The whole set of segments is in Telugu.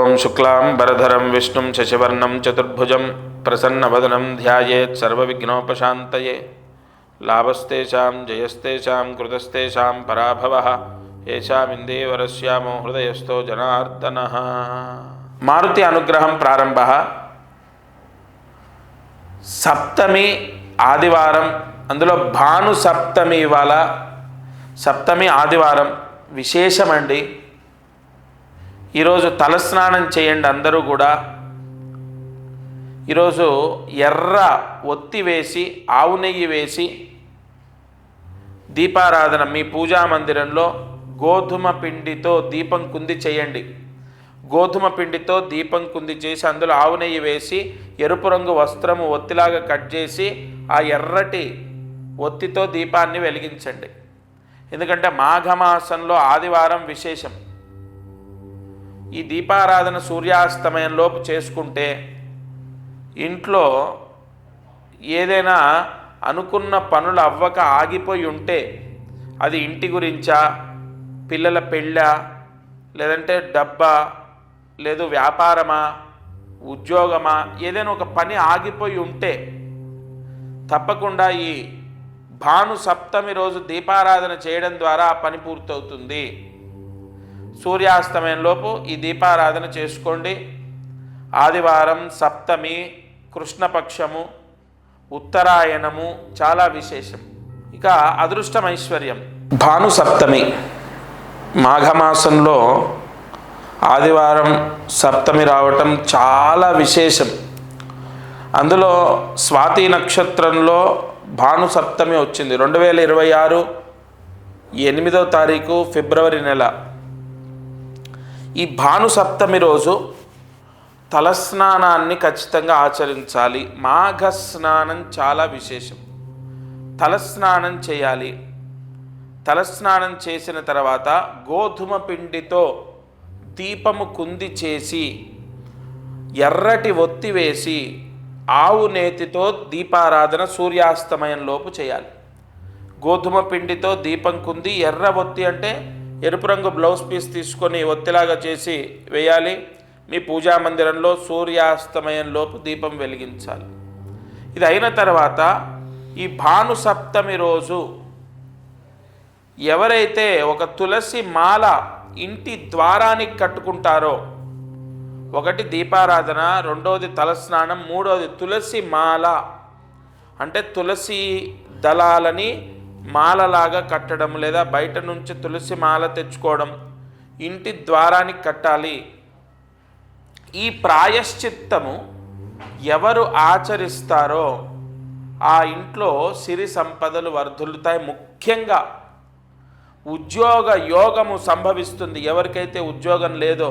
ఓం శుక్లాంబరధరం విష్ణుం శశివర్ణం చతుర్భుజం ప్రసన్నవదనం ధ్యాయేత్ సర్వవిఘ్నోపశాంతయే. లాభస్తేషాం జయస్తేషాం కృతస్తేషాం పరాభవః ఏషామిందేవరస్యామో హృదయస్థో జనార్దనః. మారుతి అనుగ్రహం ప్రారంభః. సప్తమి ఆదివారం, అందులో భాను సప్తమి. ఇవాళ సప్తమి ఆదివారం విశేషమండి. ఈరోజు తలస్నానం చేయండి అందరూ కూడా. ఈరోజు ఎర్ర ఒత్తి వేసి ఆవు నెయ్యి వేసి దీపారాధన మీ పూజా మందిరంలో గోధుమ పిండితో దీపం కుంది చేయండి. గోధుమ పిండితో దీపం కుంది చేసి అందులో ఆవు నెయ్యి వేసి ఎరుపు రంగు వస్త్రము ఒత్తిలాగా కట్ చేసి ఆ ఎర్రటి ఒత్తితో దీపాన్ని వెలిగించండి. ఎందుకంటే మాఘమాసంలో ఆదివారం విశేషం. ఈ దీపారాధన సూర్యాస్తమయంలోపు చేసుకుంటే ఇంట్లో ఏదైనా అనుకున్న పనులు అవ్వక ఆగిపోయి ఉంటే, అది ఇంటి గురించా, పిల్లల పెళ్ళా, లేదంటే డబ్బా, లేదు వ్యాపారమా, ఉద్యోగమా, ఏదైనా ఒక పని ఆగిపోయి ఉంటే తప్పకుండా ఈ భాను సప్తమి రోజు దీపారాధన చేయడం ద్వారా ఆ పని పూర్తవుతుంది. సూర్యాస్తమయంలోపు ఈ దీపారాధన చేసుకోండి. ఆదివారం, సప్తమి, కృష్ణపక్షము, ఉత్తరాయణము చాలా విశేషం. ఇక అదృష్టం ఐశ్వర్యం. భాను సప్తమి మాఘమాసంలో ఆదివారం సప్తమి రావటం చాలా విశేషం. అందులో స్వాతి నక్షత్రంలో భాను సప్తమి వచ్చింది. 2026 8వ తారీఖు ఫిబ్రవరి నెల. ఈ భాను సప్తమి రోజు తలస్నానాన్ని ఖచ్చితంగా ఆచరించాలి. మాఘ స్నానం చాలా విశేషం. తలస్నానం చేయాలి. తలస్నానం చేసిన తర్వాత గోధుమ పిండితో దీపము కుంది చేసి ఎర్రటి ఒత్తి వేసి ఆవు నేతితో దీపారాధన సూర్యాస్తమయంలోపు చేయాలి. గోధుమ పిండితో దీపం కుంది, ఎర్ర ఒత్తి అంటే ఎరుపు రంగు బ్లౌజ్ పీస్ తీసుకొని ఒత్తిలాగా చేసి వేయాలి. మీ పూజా మందిరంలో సూర్యాస్తమయంలోపు దీపం వెలిగించాలి. ఇది అయిన తర్వాత ఈ భాను సప్తమి రోజు ఎవరైతే ఒక తులసి మాల ఇంటి ద్వారానికి కట్టుకుంటారో, ఒకటి దీపారాధన, రెండవది తలస్నానం, మూడవది తులసి మాల అంటే తులసి దళాలని మాలలాగా కట్టడం, లేదా బయట నుంచి తులసి మాల తెచ్చుకోవడం, ఇంటి ద్వారానికి కట్టాలి. ఈ ప్రాయశ్చిత్తము ఎవరు ఆచరిస్తారో ఆ ఇంట్లో సిరి సంపదలు వర్ధిల్లుతాయి. ముఖ్యంగా ఉద్యోగ యోగము సంభవిస్తుంది. ఎవరికైతే ఉద్యోగం లేదో,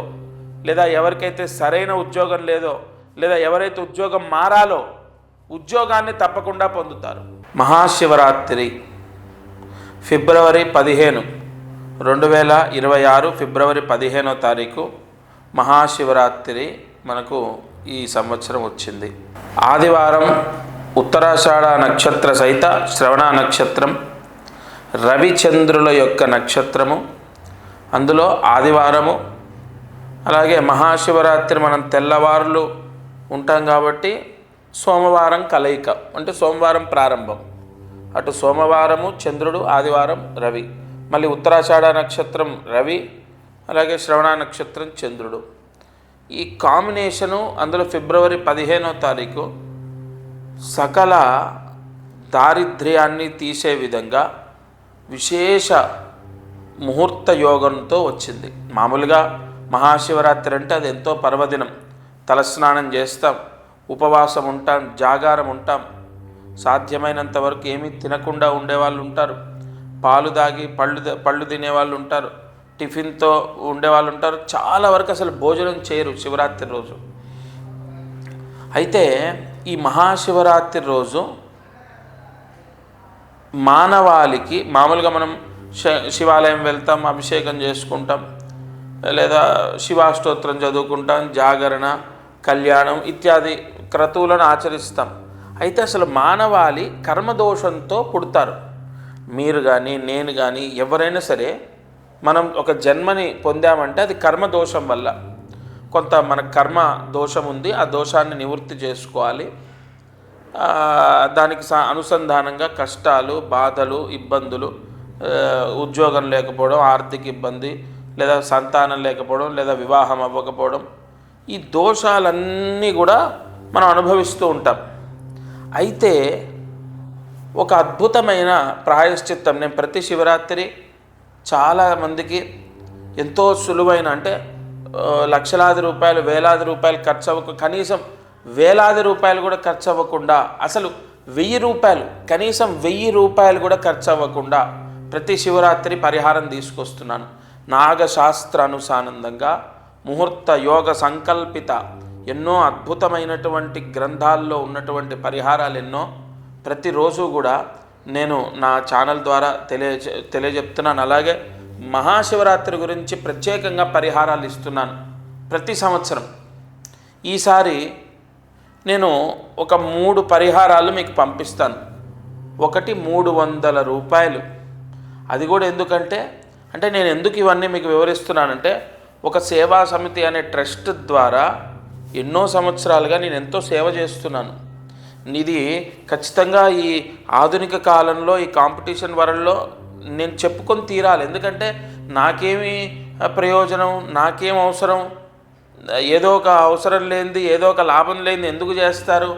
లేదా ఎవరికైతే సరైన ఉద్యోగం లేదో, లేదా ఎవరైతే ఉద్యోగం మారాలో ఉద్యోగాన్ని తప్పకుండా పొందుతారు. మహాశివరాత్రి ఫిబ్రవరి 15, 2026 ఫిబ్రవరి 15వ తారీఖు మహాశివరాత్రి మనకు ఈ సంవత్సరం వచ్చింది. ఆదివారం ఉత్తరాషాఢ నక్షత్ర సహిత శ్రవణ నక్షత్రం, రవిచంద్రుల యొక్క నక్షత్రము. అందులో ఆదివారము, అలాగే మహాశివరాత్రి మనం తెల్లవారులు ఉంటాం కాబట్టి సోమవారం కలయిక, అంటే సోమవారం ప్రారంభం. అటు సోమవారము చంద్రుడు, ఆదివారం రవి, మళ్ళీ ఉత్తరాషాఢ నక్షత్రం రవి, అలాగే శ్రవణ నక్షత్రం చంద్రుడు. ఈ కాంబినేషను అందులో ఫిబ్రవరి 15వ తారీఖు సకల దారిద్ర్యాన్ని తీసే విధంగా విశేష ముహూర్త యోగంతో వచ్చింది. మామూలుగా మహాశివరాత్రి అంటే అది ఎంతో పర్వదినం. తలస్నానం చేస్తాం, ఉపవాసం ఉంటాం, జాగారం ఉంటాం, సాధ్యమైనంత వరకు ఏమీ తినకుండా ఉండేవాళ్ళు ఉంటారు, పాలు తాగి పళ్ళు తినేవాళ్ళు ఉంటారు, టిఫిన్తో ఉండేవాళ్ళు ఉంటారు. చాలా వరకు అసలు భోజనం చేయరు శివరాత్రి రోజు. అయితే ఈ మహాశివరాత్రి రోజు మానవాళికి మామూలుగా మనం శివాలయం వెళ్తాం, అభిషేకం చేసుకుంటాం, లేదా శివాష్టోత్రం చదువుకుంటాం, జాగరణ, కళ్యాణం ఇత్యాది క్రతువులను ఆచరిస్తాం. అయితే అసలు మానవాళి కర్మదోషంతో పుడతారు. మీరు కానీ నేను కానీ ఎవరైనా సరే మనం ఒక జన్మని పొందామంటే అది కర్మదోషం వల్ల. కొంత మన కర్మ దోషం ఉంది, ఆ దోషాన్ని నివృత్తి చేసుకోవాలి. దానికి అనుసంధానంగా కష్టాలు, బాధలు, ఇబ్బందులు, ఉద్యోగం లేకపోవడం, ఆర్థిక ఇబ్బంది, లేదా సంతానం లేకపోవడం, లేదా వివాహం అవ్వకపోవడం, ఈ దోషాలన్నీ కూడా మనం అనుభవిస్తూ ఉంటాం. అయితే ఒక అద్భుతమైన ప్రాయశ్చిత్తం, నేను ప్రతి శివరాత్రి చాలామందికి ఎంతో సులువైన, అంటే లక్షలాది రూపాయలు, వేలాది రూపాయలు ఖర్చు అవ్వక, కనీసం వేలాది రూపాయలు కూడా ఖర్చు అవ్వకుండా, అసలు 1000 రూపాయలు, కనీసం 1000 రూపాయలు కూడా ఖర్చు అవ్వకుండా ప్రతి శివరాత్రి పరిహారం తీసుకొస్తున్నాను. నాగశాస్త్రానుసానందంగా ముహూర్త యోగ సంకల్పిత ఎన్నో అద్భుతమైనటువంటి గ్రంథాల్లో ఉన్నటువంటి పరిహారాలు ఎన్నో ప్రతిరోజు కూడా నేను నా ఛానల్ ద్వారా తెలియజెప్తున్నాను. అలాగే మహాశివరాత్రి గురించి ప్రత్యేకంగా పరిహారాలు ఇస్తున్నాను ప్రతి సంవత్సరం. ఈసారి నేను ఒక 3 పరిహారాలు మీకు పంపిస్తాను. ఒకటి 300 రూపాయలు. అది కూడా ఎందుకంటే, నేను ఎందుకు ఇవన్నీ మీకు వివరిస్తున్నానంటే, ఒక సేవా సమితి అనే ట్రస్ట్ ద్వారా ఎన్నో సంవత్సరాలుగా నేను ఎంతో సేవ చేస్తున్నాను. ఇది ఖచ్చితంగా ఈ ఆధునిక కాలంలో, ఈ కాంపిటీషన్ వరల్డ్లో నేను చెప్పుకొని తీరాలి. ఎందుకంటే నాకేమి ప్రయోజనం, నాకేం అవసరం, ఏదో ఒక అవసరం లేనిది, ఏదో ఒక లాభం లేనిది ఎందుకు చేస్తారు?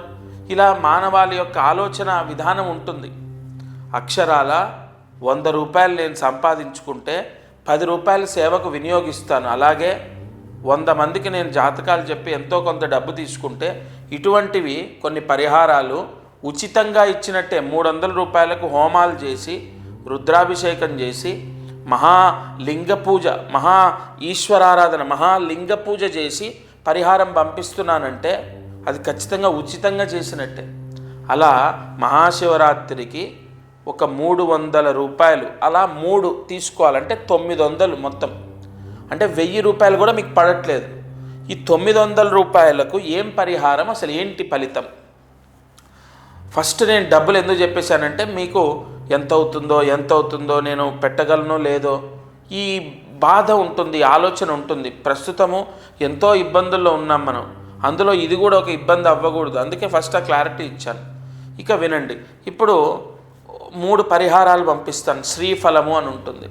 ఇలా మానవాళి యొక్క ఆలోచన విధానం ఉంటుంది. అక్షరాల 100 రూపాయలు నేను సంపాదించుకుంటే 10 రూపాయలు సేవకు వినియోగిస్తాను. అలాగే 100 మందికి నేను జాతకాలు చెప్పి ఎంతో కొంత డబ్బు తీసుకుంటే, ఇటువంటివి కొన్ని పరిహారాలు ఉచితంగా ఇచ్చినట్టే 300 రూపాయలకు హోమాలు చేసి, రుద్రాభిషేకం చేసి, మహాలింగ పూజ, మహా ఈశ్వరారాధన, మహాలింగ పూజ చేసి పరిహారం పంపిస్తున్నానంటే అది ఖచ్చితంగా ఉచితంగా చేసినట్టే. అలా మహాశివరాత్రికి ఒక 300 రూపాయలు, అలా 3 తీసుకోవాలంటే 900 మొత్తం. అంటే 1000 రూపాయలు కూడా మీకు పడట్లేదు. ఈ 900 రూపాయలకు ఏం పరిహారం, అసలు ఏంటి ఫలితం? ఫస్ట్ నేను డబ్బులు ఎందుకు చెప్పేశానంటే, మీకు ఎంత అవుతుందో నేను పెట్టగలనో లేదో ఈ బాధ ఉంటుంది, ఆలోచన ఉంటుంది. ప్రస్తుతము ఎంతో ఇబ్బందుల్లో ఉన్నాం మనం, అందులో ఇది కూడా ఒక ఇబ్బంది అవ్వకూడదు. అందుకే ఫస్ట్ ఆ క్లారిటీ ఇచ్చాను. ఇక వినండి, ఇప్పుడు 3 పరిహారాలు పంపిస్తాను. శ్రీఫలము అని ఉంటుంది,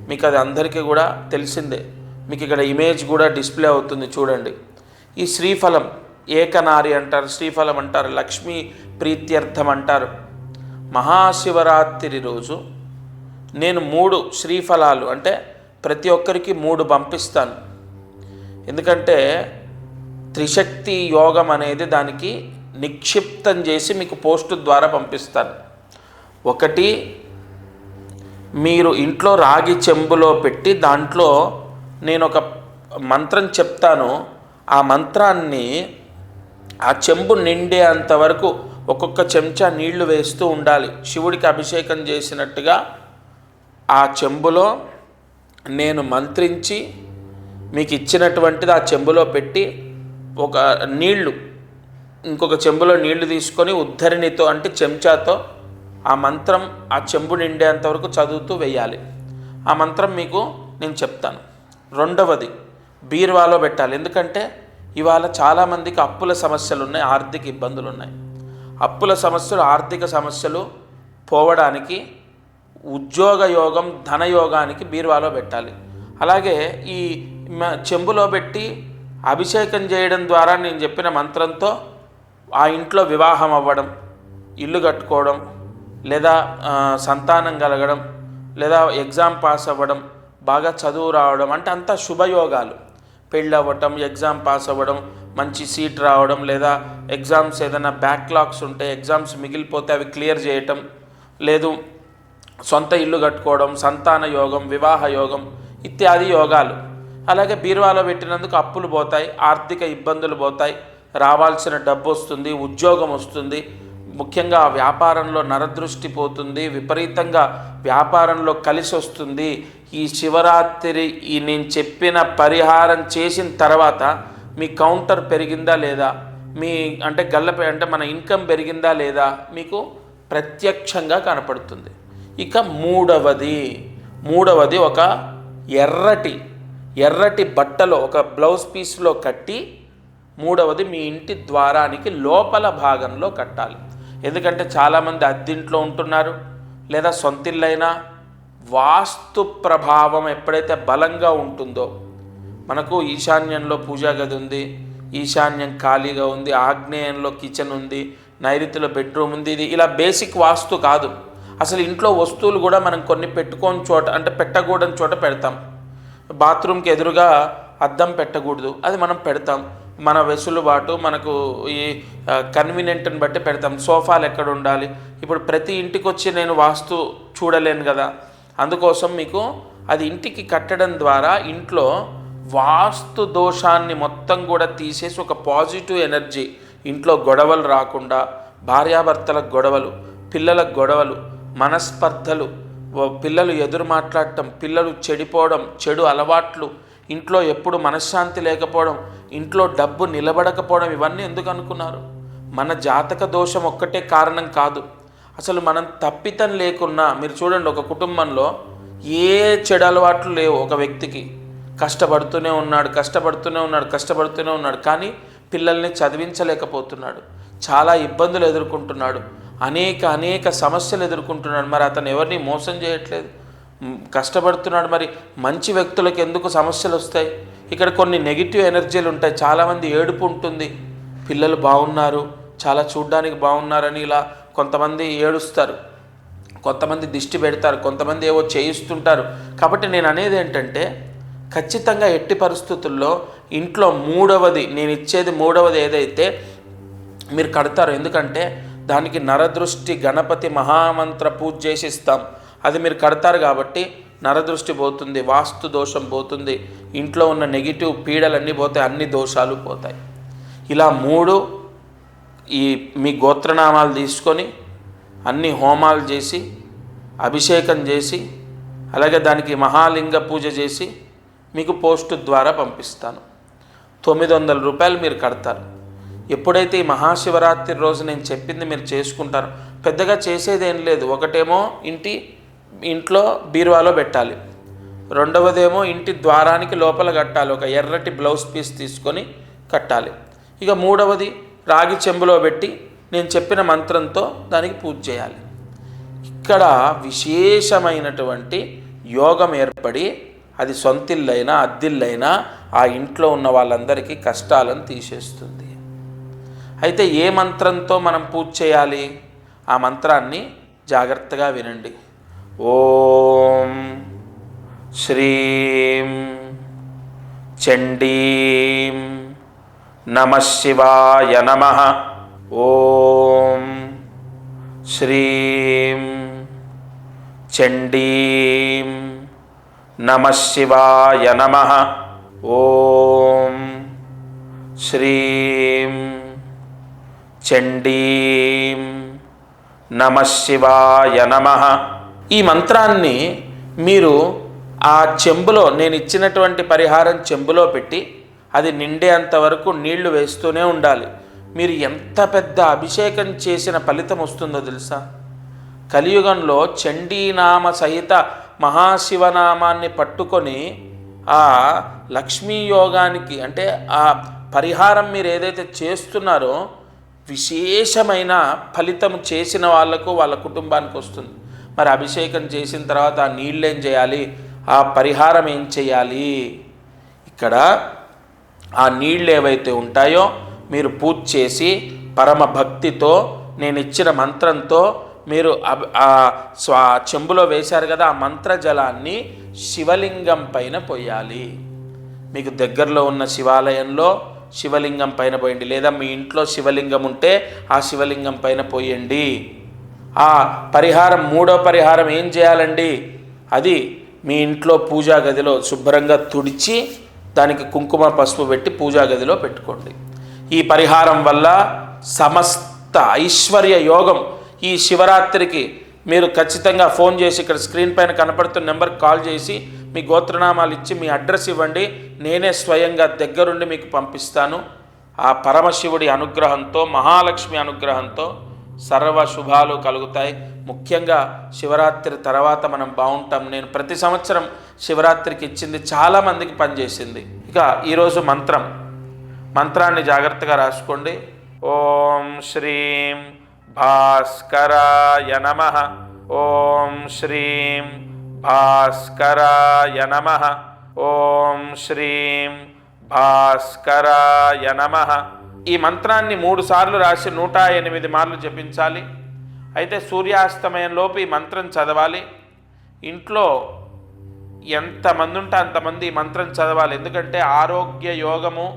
మీకు అది అందరికీ కూడా తెలిసిందే. మీకు ఇక్కడ ఇమేజ్ కూడా డిస్ప్లే అవుతుంది, చూడండి. ఈ శ్రీఫలం ఏకనారి అంటారు, శ్రీఫలం అంటారు, లక్ష్మీ ప్రీత్యర్థం అంటారు. మహాశివరాత్రి రోజు నేను 3 శ్రీఫలాలు, అంటే ప్రతి ఒక్కరికి 3 పంపిస్తాను. ఎందుకంటే త్రిశక్తి యోగం అనేది దానికి నిక్షిప్తం చేసి మీకు పోస్టు ద్వారా పంపిస్తాను. ఒకటి, మీరు ఇంట్లో రాగి చెంబులో పెట్టి దాంట్లో నేను ఒక మంత్రం చెప్తాను. ఆ మంత్రాన్ని ఆ చెంబు నిండే అంతవరకు ఒక్కొక్క చెంచా నీళ్లు వేస్తూ ఉండాలి. శివుడికి అభిషేకం చేసినట్టుగా ఆ చెంబులో నేను మంత్రించి మీకు ఇచ్చినటువంటిది ఆ చెంబులో పెట్టి, ఒక నీళ్లు ఇంకొక చెంబులో నీళ్లు తీసుకొని ఉద్ధరిణితో, అంటే చెంచాతో ఆ మంత్రం ఆ చెంబు నిండేంతవరకు చదువుతూ వేయాలి. ఆ మంత్రం మీకు నేను చెప్తాను. రెండవది, బీరువాలో పెట్టాలి. ఎందుకంటే ఇవాళ చాలామందికి అప్పుల సమస్యలు ఉన్నాయి, ఆర్థిక ఇబ్బందులు ఉన్నాయి. అప్పుల సమస్యలు, ఆర్థిక సమస్యలు పోవడానికి ఉద్యోగ యోగం, ధనయోగానికి బీరువాలో పెట్టాలి. అలాగే ఈ చెంబులో పెట్టి అభిషేకం చేయడం ద్వారా నేను చెప్పిన మంత్రంతో ఆ ఇంట్లో వివాహం అవ్వడం, ఇల్లు కట్టుకోవడం, లేదా సంతానం కలగడం, లేదా ఎగ్జామ్ పాస్ అవ్వడం, బాగా చదువు రావడం, అంటే అంతా శుభయోగాలు. పెళ్ళి అవ్వటం, ఎగ్జామ్ పాస్ అవ్వడం, మంచి సీట్ రావడం, లేదా ఎగ్జామ్స్ ఏదైనా బ్యాక్లాగ్స్ ఉంటే, ఎగ్జామ్స్ మిగిలిపోతే అవి క్లియర్ చేయటం, లేదు సొంత ఇల్లు కట్టుకోవడం, సంతాన యోగం, వివాహ యోగం ఇత్యాది యోగాలు. అలాగే బీరువాలో పెట్టినందుకు అప్పులు పోతాయి, ఆర్థిక ఇబ్బందులు పోతాయి, రావాల్సిన డబ్బు వస్తుంది, ఉద్యోగం వస్తుంది. ముఖ్యంగా వ్యాపారంలో నరదృష్టి పోతుంది, విపరీతంగా వ్యాపారంలో కలిసి వస్తుంది. ఈ శివరాత్రి నేను చెప్పిన పరిహారం చేసిన తర్వాత మీ కౌంటర్ పెరిగిందా లేదా, మీ అంటే గల్లపై అంటే మన ఇన్కమ్ పెరిగిందా లేదా మీకు ప్రత్యక్షంగా కనపడుతుంది. ఇక మూడవది ఒక ఎర్రటి ఎర్రటి బట్టలో ఒక బ్లౌజ్ పీస్లో కట్టి మూడవది మీ ఇంటి ద్వారానికి లోపల భాగంలో కట్టాలి. ఎందుకంటే చాలామంది అద్దింట్లో ఉంటున్నారు, లేదా సొంతిల్లైనా వాస్తు ప్రభావం ఎప్పుడైతే బలంగా ఉంటుందో, మనకు ఈశాన్యంలో పూజా గది ఉంది, ఈశాన్యం ఖాళీగా ఉంది, ఆగ్నేయంలో కిచెన్ ఉంది, నైరుతిలో బెడ్రూమ్ ఉంది, ఇది ఇలా బేసిక్ వాస్తు కాదు. అసలు ఇంట్లో వస్తువులు కూడా మనం కొన్ని పెట్టుకోని చోట, అంటే పెట్టకూడని చోట పెడతాం. బాత్రూమ్కి ఎదురుగా అద్దం పెట్టకూడదు, అది మనం పెడతాం. మన వెసులుబాటు, మనకు ఈ కన్వీనియంట్ని బట్టి పెడతాం. సోఫాలు ఎక్కడ ఉండాలి, ఇప్పుడు ప్రతి ఇంటికి వచ్చి నేను వాస్తు చూడలేను కదా. అందుకోసం మీకు అది ఇంటికి కట్టడం ద్వారా ఇంట్లో వాస్తు దోషాన్ని మొత్తం కూడా తీసేసి ఒక పాజిటివ్ ఎనర్జీ, ఇంట్లో గొడవలు రాకుండా, భార్యాభర్తలకు గొడవలు, పిల్లలకు గొడవలు, మనస్పర్ధలు, పిల్లలు ఎదురు మాట్లాడటం, పిల్లలు చెడిపోవడం, చెడు అలవాట్లు, ఇంట్లో ఎప్పుడు మనశ్శాంతి లేకపోవడం, ఇంట్లో డబ్బు నిలబడకపోవడం, ఇవన్నీ ఎందుకు అనుకున్నారు? మన జాతక దోషం ఒక్కటే కారణం కాదు. అసలు మనం తప్పితం లేకున్నా, మీరు చూడండి, ఒక కుటుంబంలో ఏ చెడు అలవాట్లు లేవు, ఒక వ్యక్తికి కష్టపడుతూనే ఉన్నాడు, కానీ పిల్లల్ని చదివించలేకపోతున్నాడు, చాలా ఇబ్బందులు ఎదుర్కొంటున్నాడు, అనేక సమస్యలు ఎదుర్కొంటున్నాడు. మరి అతను ఎవరిని మోసం చేయట్లేదు, కష్టపడుతున్నాడు. మరి మంచి వ్యక్తులకు ఎందుకు సమస్యలు వస్తాయి? ఇక్కడ కొన్ని నెగిటివ్ ఎనర్జీలు ఉంటాయి. చాలామంది ఏడుపు ఉంటుంది, పిల్లలు బాగున్నారు, చాలా చూడ్డానికి బాగున్నారని ఇలా కొంతమంది ఏడుస్తారు, కొంతమంది దిష్టి పెడతారు, కొంతమంది ఏవో చేయిస్తుంటారు. కాబట్టి నేను అనేది ఏంటంటే, ఖచ్చితంగా ఎట్టి పరిస్థితుల్లో ఇంట్లో నేను ఇచ్చేది మూడవది ఏదైతే మీరు కడతారో, ఎందుకంటే దానికి నరదృష్టి గణపతి మహామంత్ర పూజ చేసి ఇస్తాం. అది మీరు కడతారు కాబట్టి నరదృష్టి పోతుంది, వాస్తు దోషం పోతుంది, ఇంట్లో ఉన్న నెగిటివ్ పీడలన్నీ పోతాయి, అన్ని దోషాలు పోతాయి. ఇలా 3 మీ గోత్రనామాలు తీసుకొని అన్ని హోమాలు చేసి, అభిషేకం చేసి, అలాగే దానికి మహాలింగ పూజ చేసి మీకు పోస్టు ద్వారా పంపిస్తాను. 900 రూపాయలు మీరు కడతారు. ఎప్పుడైతే ఈ మహాశివరాత్రి రోజు నేను చెప్పింది మీరు చేసుకుంటారో, పెద్దగా చేసేదేం లేదు. ఒకటేమో ఇంట్లో బీరువాలో పెట్టాలి, రెండవదేమో ఇంటి ద్వారానికి లోపల కట్టాలి, ఒక ఎర్రటి బ్లౌజ్ పీస్ తీసుకొని కట్టాలి. ఇక మూడవది రాగి చెంబులో పెట్టి నేను చెప్పిన మంత్రంతో దానికి పూజ చేయాలి. ఇక్కడ విశేషమైనటువంటి యోగం ఏర్పడి, అది సొంతిల్లైనా అద్దిల్లైనా ఆ ఇంట్లో ఉన్న వాళ్ళందరికీ కష్టాలను తీసేస్తుంది. అయితే ఏ మంత్రంతో మనం పూజ చేయాలి? ఆ మంత్రాన్ని జాగ్రత్తగా వినండి. ఓం శ్రీం చండీం నమః శివాయ నమః. ఓం శ్రీం చండీం నమః శివాయ నమః. ఓం శ్రీం చండీం నమః శివాయ నమః. ఈ మంత్రాన్ని మీరు ఆ చెంబులో, నేను ఇచ్చినటువంటి పరిహారం చెంబులో పెట్టి అది నిండేంత వరకు నీళ్లు వేస్తూనే ఉండాలి. మీరు ఎంత పెద్ద అభిషేకం చేసిన ఫలితం వస్తుందో తెలుసా? కలియుగంలో చండీనామ సహిత మహాశివనామాన్ని పట్టుకొని ఆ లక్ష్మీ యోగానికి, అంటే ఆ పరిహారం మీరు ఏదైతే చేస్తున్నారో విశేషమైన ఫలితం చేసిన వాళ్లకు, వాళ్ళ కుటుంబానికి వస్తుంది. మరి అభిషేకం చేసిన తర్వాత ఆ నీళ్ళు ఏం చేయాలి, ఆ పరిహారం ఏం చేయాలి? ఇక్కడ ఆ నీళ్ళు ఏవైతే ఉంటాయో మీరు పూజ చేసి పరమ భక్తితో నేను ఇచ్చిన మంత్రంతో మీరు చెంబులో వేశారు కదా, ఆ మంత్ర జలాన్ని శివలింగం పైన పోయాలి. మీకు దగ్గరలో ఉన్న శివాలయంలో శివలింగం పైన పోయండి, లేదా మీ ఇంట్లో శివలింగం ఉంటే ఆ శివలింగం పైన పోయండి. ఆ పరిహారం, మూడో పరిహారం ఏం చేయాలండి? అది మీ ఇంట్లో పూజా గదిలో శుభ్రంగా తుడిచి దానికి కుంకుమ పసుపు పెట్టి పూజా గదిలో పెట్టుకోండి. ఈ పరిహారం వల్ల సమస్త ఐశ్వర్య యోగం ఈ శివరాత్రికి మీరు ఖచ్చితంగా ఫోన్ చేసి, ఇక్కడ స్క్రీన్ పైన కనపడుతున్న నెంబర్కి కాల్ చేసి మీ గోత్రనామాలు ఇచ్చి మీ అడ్రస్ ఇవ్వండి. నేనే స్వయంగా దగ్గరుండి మీకు పంపిస్తాను. ఆ పరమశివుడి అనుగ్రహంతో, మహాలక్ష్మి అనుగ్రహంతో సర్వ శుభాలు కలుగుతాయి. ముఖ్యంగా శివరాత్రి తర్వాత మనం బాగుంటాం. నేను ప్రతి సంవత్సరం శివరాత్రికి ఇచ్చింది చాలామందికి పనిచేసింది. ఇక ఈరోజు మంత్రాన్ని జాగ్రత్తగా రాసుకోండి. ఓం శ్రీం భాస్కరాయ నమః. ఓం శ్రీం భాస్కరాయ నమః. ఓం శ్రీం భాస్కరాయ నమః. ఈ మంత్రాన్ని 3 సార్లు రాసి 108 మార్లు జపించాలి. అయితే సూర్యాస్తమయంలోపు ఈ మంత్రం చదవాలి. ఇంట్లో ఎంతమంది ఉంటే అంతమంది ఈ మంత్రం చదవాలి. ఎందుకంటే ఆరోగ్య యోగము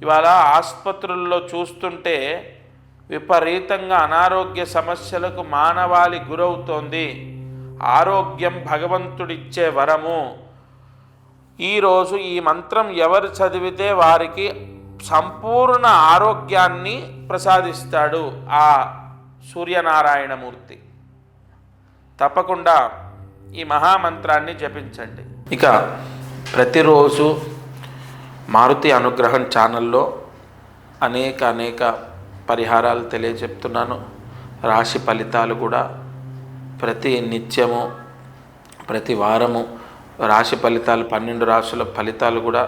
ఇవాళ ఆసుపత్రుల్లో చూస్తుంటే విపరీతంగా అనారోగ్య సమస్యలకు మానవాళి గురవుతోంది. ఆరోగ్యం భగవంతుడిచ్చే వరము. ఈరోజు ఈ మంత్రం ఎవరు చదివితే వారికి సంపూర్ణ ఆరోగ్యాన్ని ప్రసాదిస్తాడు ఆ సూర్యనారాయణమూర్తి. తప్పకుండా ఈ మహామంత్రాన్ని జపించండి. ఇక ప్రతిరోజు మారుతి అనుగ్రహం ఛానల్లో అనేక పరిహారాలు తెలియజెప్తున్నాను. రాశి ఫలితాలు కూడా ప్రతి నిత్యము ప్రతి వారము రాశి ఫలితాలు 12 రాశుల ఫలితాలు కూడా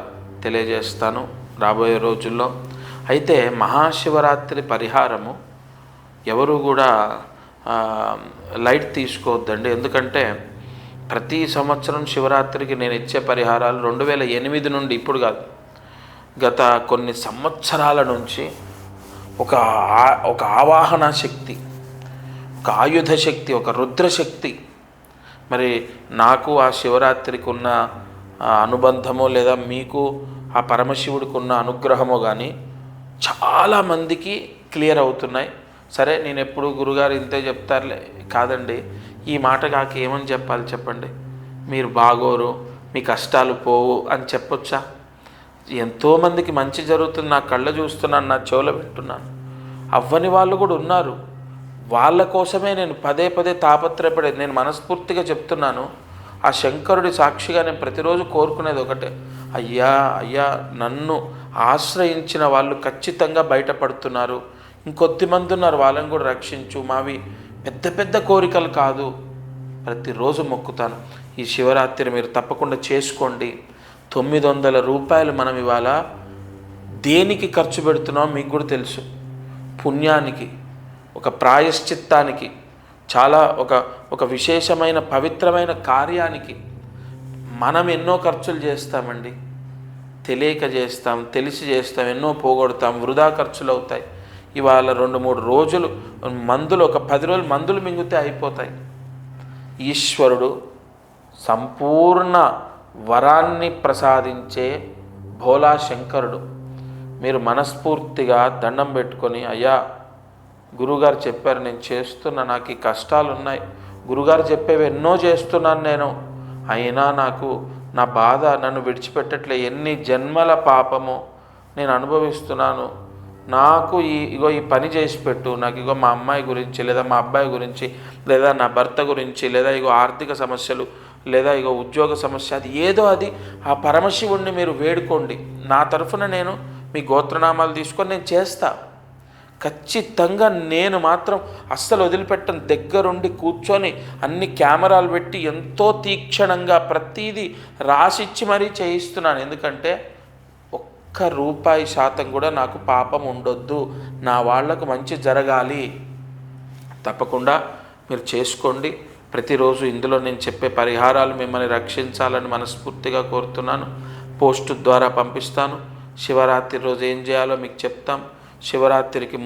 తెలియజేస్తాను రాబోయే రోజుల్లో. అయితే మహాశివరాత్రి పరిహారము ఎవరు కూడా లైట్ తీసుకోవద్దండి. ఎందుకంటే ప్రతి సంవత్సరం శివరాత్రికి నేను ఇచ్చే పరిహారాలు 2008 నుండి, ఇప్పుడు కాదు, గత కొన్ని సంవత్సరాల నుంచి ఒక ఆవాహన శక్తి, ఒక ఆయుధ శక్తి, ఒక రుద్రశక్తి. మరి నాకు ఆ శివరాత్రికి ఉన్న అనుబంధమో లేదా మీకు ఆ పరమశివుడికి ఉన్న అనుగ్రహమో కానీ చాలామందికి క్లియర్ అవుతున్నాయి. సరే, నేను ఎప్పుడు గురుగారు ఇంతే చెప్తారులే కాదండి. ఈ మాట కాక ఏమని చెప్పాలి చెప్పండి? మీరు బాగోరు, మీ కష్టాలు పోవు అని చెప్పొచ్చా? ఎంతోమందికి మంచి జరుగుతుంది, నా కళ్ళ చూస్తున్నాను, నా చెవుల వింటున్నాను. అవ్వని వాళ్ళు కూడా ఉన్నారు. వాళ్ళ కోసమే నేను పదే తాపత్రయపడేది. నేను మనస్ఫూర్తిగా చెప్తున్నాను. ఆ శంకరుడి సాక్షిగా నేను ప్రతిరోజు కోరుకునేది ఒకటే, అయ్యా నన్ను ఆశ్రయించిన వాళ్ళు ఖచ్చితంగా బయటపడుతున్నారు. ఇంకొద్దిమంది ఉన్నారు, వాళ్ళని కూడా రక్షించు. మావి పెద్ద కోరికలు కాదు, ప్రతిరోజు మొక్కుతాను. ఈ శివరాత్రి మీరు తప్పకుండా చేసుకోండి. 900 రూపాయలు మనం ఇవాళ దేనికి ఖర్చు పెడుతున్నామో మీకు కూడా తెలుసు. పుణ్యానికి, ఒక ప్రాయశ్చిత్తానికి, చాలా ఒక విశేషమైన పవిత్రమైన కార్యానికి మనం ఎన్నో ఖర్చులు చేస్తామండి. తెలియక చేస్తాం, తెలిసి చేస్తాం, ఎన్నో పోగొడతాం, వృధా ఖర్చులు అవుతాయి. ఇవాళ 2-3 రోజులు మందులు, ఒక 10 రోజులు మందులు మింగితే అయిపోతాయి. ఈశ్వరుడు సంపూర్ణ వరాన్ని ప్రసాదించే భోలా శంకరుడు. మీరు మనస్ఫూర్తిగా దండం పెట్టుకొని, అయ్యా గురుగారు చెప్పారు, నేను చేస్తున్నా, నాకు ఈ కష్టాలు ఉన్నాయి, గురుగారు చెప్పేవి ఎన్నో చేస్తున్నాను నేను, అయినా నాకు నా బాధ నన్ను విడిచిపెట్టట్లే, ఎన్ని జన్మల పాపము నేను అనుభవిస్తున్నాను, నాకు ఈ పని చేసి పెట్టు, నాకు మా అమ్మాయి గురించి లేదా మా అబ్బాయి గురించి లేదా నా భర్త గురించి లేదా ఆర్థిక సమస్యలు లేదా ఉద్యోగ సమస్య, అది ఏదో అది ఆ పరమశివుణ్ణి మీరు వేడుకోండి. నా తరఫున నేను మీ గోత్రనామాలు తీసుకొని నేను చేస్తా. ఖచ్చితంగా నేను మాత్రం అస్సలు వదిలిపెట్టను. దగ్గరుండి కూర్చొని అన్ని కెమెరాలు పెట్టి ఎంతో తీక్షణంగా ప్రతీది రాసిచ్చి మరీ చేయిస్తున్నాను. ఎందుకంటే ₹1 కూడా నాకు పాపం ఉండొద్దు, నా వాళ్లకు మంచి జరగాలి. తప్పకుండా మీరు చేసుకోండి. ప్రతిరోజు ఇందులో నేను చెప్పే పరిహారాలు మిమ్మల్ని రక్షించాలని మనస్ఫూర్తిగా కోరుతున్నాను. పోస్టు ద్వారా పంపిస్తాను. శివరాత్రి రోజు ఏం చేయాలో మీకు చెప్తాం. శివరాత్రికి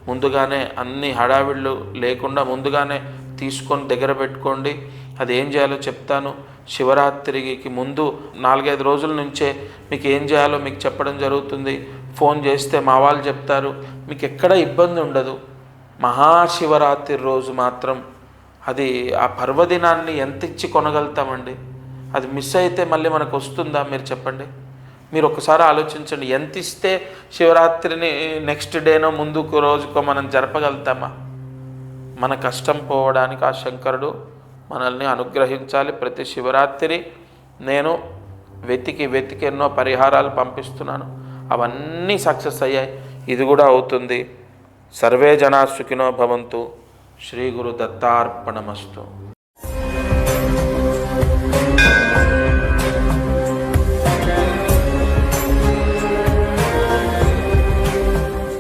ముందుగానే అన్ని హడావిళ్ళు లేకుండా ముందుగానే తీసుకొని దగ్గర పెట్టుకోండి. అది ఏం చేయాలో చెప్తాను. శివరాత్రికి ముందు 4-5 రోజుల నుంచే మీకు ఏం చేయాలో మీకు చెప్పడం జరుగుతుంది. ఫోన్ చేస్తే మా వాళ్ళు చెప్తారు, మీకు ఎక్కడ ఇబ్బంది ఉండదు. మహాశివరాత్రి రోజు మాత్రం అది ఆ పర్వదినాన్ని ఎంత ఇచ్చి కొనగలుగుతామండి? అది మిస్ అయితే మళ్ళీ మనకు వస్తుందా? మీరు చెప్పండి. మీరు ఒకసారి ఆలోచించండి. ఎంత ఇస్తే శివరాత్రిని నెక్స్ట్ డేనో ముందుకు రోజుకో మనం జరపగలుగుతామా? మన కష్టం పోవడానికి ఆ శంకరుడు మనల్ని అనుగ్రహించాలి. ప్రతి శివరాత్రి నేను వెతికి ఎన్నో పరిహారాలు పంపిస్తున్నాను. అవన్నీ సక్సెస్ అయ్యాయి. ఇది కూడా అవుతుంది. సర్వే జనా సుఖినో భవంతు. శ్రీ గురు దత్తార్పణమస్తు.